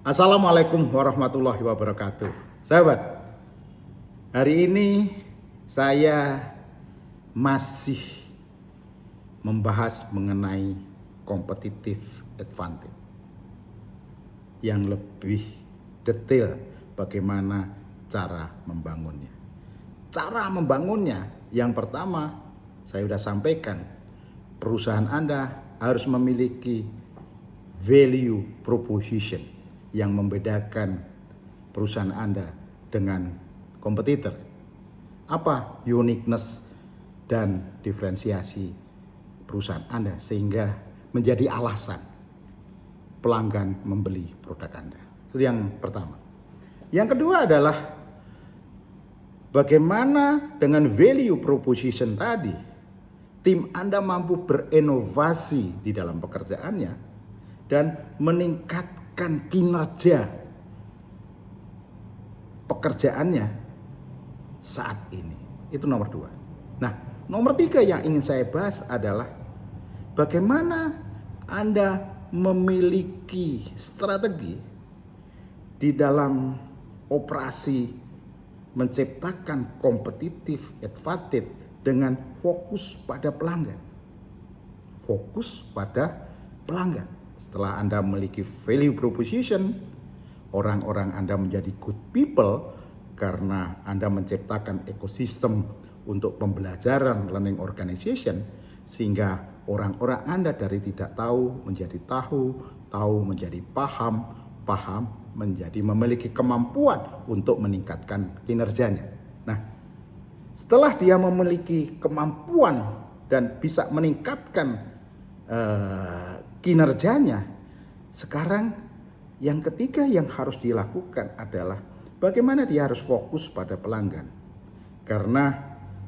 Assalamualaikum warahmatullahi wabarakatuh. Sahabat, hari ini saya masih membahas mengenai competitive advantage yang lebih detail bagaimana cara membangunnya. Cara membangunnya yang pertama saya sudah sampaikan, perusahaan Anda harus memiliki value proposition yang membedakan perusahaan Anda dengan kompetitor. Apa uniqueness dan diferensiasi perusahaan Anda sehingga menjadi alasan pelanggan membeli produk Anda. Itu yang pertama. Yang kedua adalah bagaimana dengan value proposition tadi tim Anda mampu berinovasi di dalam pekerjaannya dan meningkatkan kinerja pekerjaannya saat ini. Itu nomor 2. Nah, nomor 3 yang ingin saya bahas adalah bagaimana Anda memiliki strategi di dalam operasi menciptakan competitive advantage dengan fokus pada pelanggan. Fokus pada pelanggan. Setelah Anda memiliki value proposition, orang-orang Anda menjadi good people karena Anda menciptakan ekosistem untuk pembelajaran learning organization sehingga orang-orang Anda dari tidak tahu menjadi tahu, tahu menjadi paham, paham menjadi memiliki kemampuan untuk meningkatkan kinerjanya. Nah, setelah dia memiliki kemampuan dan bisa meningkatkan kinerjanya, sekarang yang ketiga yang harus dilakukan adalah bagaimana dia harus fokus pada pelanggan. Karena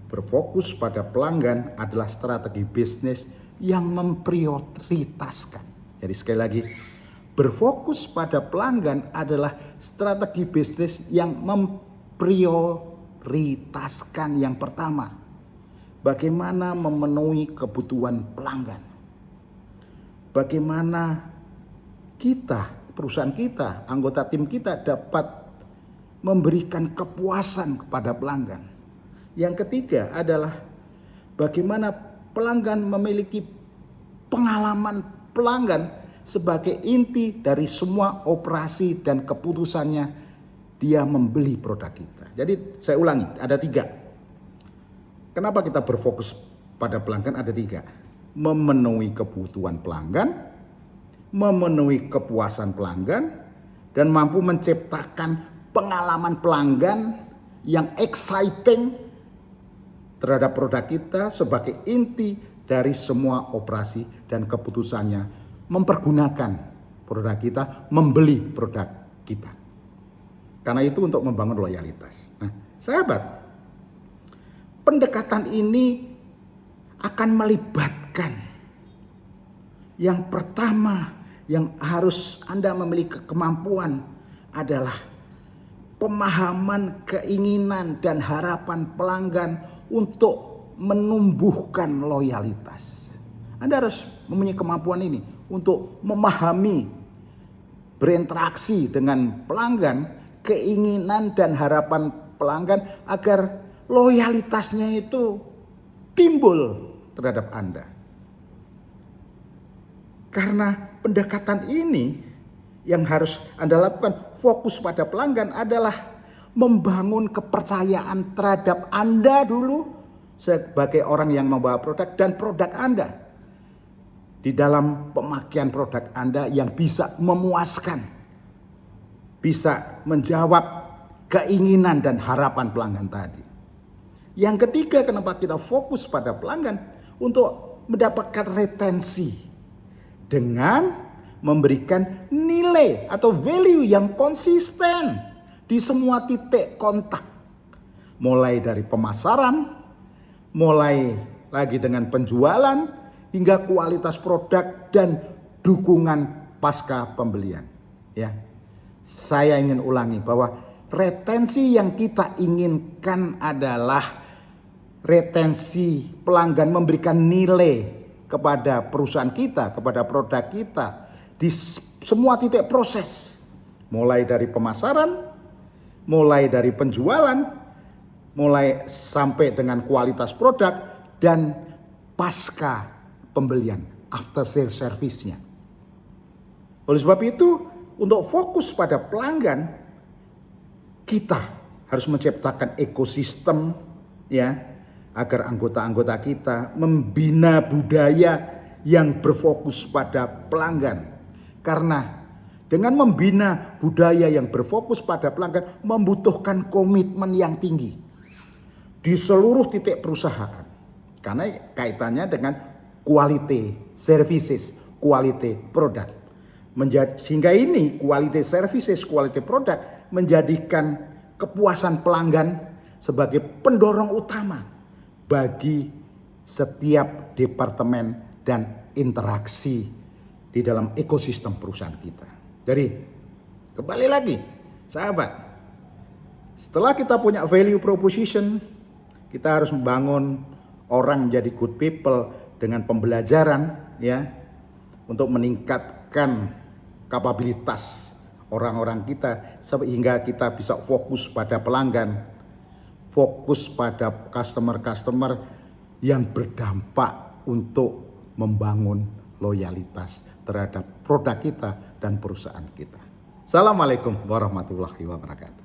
berfokus pada pelanggan adalah strategi bisnis yang memprioritaskan. Jadi sekali lagi, berfokus pada pelanggan adalah strategi bisnis yang memprioritaskan. Yang pertama, bagaimana memenuhi kebutuhan pelanggan. Bagaimana kita, perusahaan kita, anggota tim kita dapat memberikan kepuasan kepada pelanggan. Yang ketiga adalah bagaimana pelanggan memiliki pengalaman pelanggan sebagai inti dari semua operasi dan keputusannya dia membeli produk kita. Jadi saya ulangi, ada 3. Kenapa kita berfokus pada pelanggan? Ada 3. Memenuhi kebutuhan pelanggan, memenuhi kepuasan pelanggan, dan mampu menciptakan pengalaman pelanggan yang exciting terhadap produk kita sebagai inti dari semua operasi dan keputusannya mempergunakan produk kita, membeli produk kita. Karena itu untuk membangun loyalitas. Nah, sahabat, pendekatan ini akan melibatkan yang pertama yang harus Anda memiliki kemampuan adalah pemahaman, keinginan, dan harapan pelanggan untuk menumbuhkan loyalitas. Anda harus mempunyai kemampuan ini untuk memahami, berinteraksi dengan pelanggan, keinginan dan harapan pelanggan agar loyalitasnya itu timbul terhadap Anda. Karena pendekatan ini yang harus Anda lakukan, fokus pada pelanggan adalah membangun kepercayaan terhadap Anda dulu sebagai orang yang membawa produk dan produk Anda. Di dalam pemakaian produk Anda yang bisa memuaskan, bisa menjawab keinginan dan harapan pelanggan tadi. Yang ketiga, kenapa kita fokus pada pelanggan? Untuk mendapatkan retensi dengan memberikan nilai atau value yang konsisten di semua titik kontak. Mulai dari pemasaran, mulai lagi dengan penjualan, hingga kualitas produk dan dukungan pasca pembelian. Ya, saya ingin ulangi bahwa retensi yang kita inginkan adalah retensi pelanggan memberikan nilai kepada perusahaan kita, kepada produk kita di semua titik proses. Mulai dari pemasaran, mulai dari penjualan, mulai sampai dengan kualitas produk, dan pasca pembelian, after sale service-nya. Oleh sebab itu, untuk fokus pada pelanggan, kita harus menciptakan ekosistem ya, agar anggota-anggota kita membina budaya yang berfokus pada pelanggan. Karena dengan membina budaya yang berfokus pada pelanggan membutuhkan komitmen yang tinggi di seluruh titik perusahaan. Karena kaitannya dengan quality services, quality product. Sehingga ini quality services, quality product menjadikan kepuasan pelanggan sebagai pendorong utama bagi setiap departemen dan interaksi di dalam ekosistem perusahaan kita. Jadi kembali lagi sahabat, setelah kita punya value proposition, kita harus membangun orang menjadi good people dengan pembelajaran ya, untuk meningkatkan kapabilitas orang-orang kita sehingga kita bisa fokus pada pelanggan, fokus pada customer-customer yang berdampak untuk membangun loyalitas terhadap produk kita dan perusahaan kita. Assalamualaikum warahmatullahi wabarakatuh.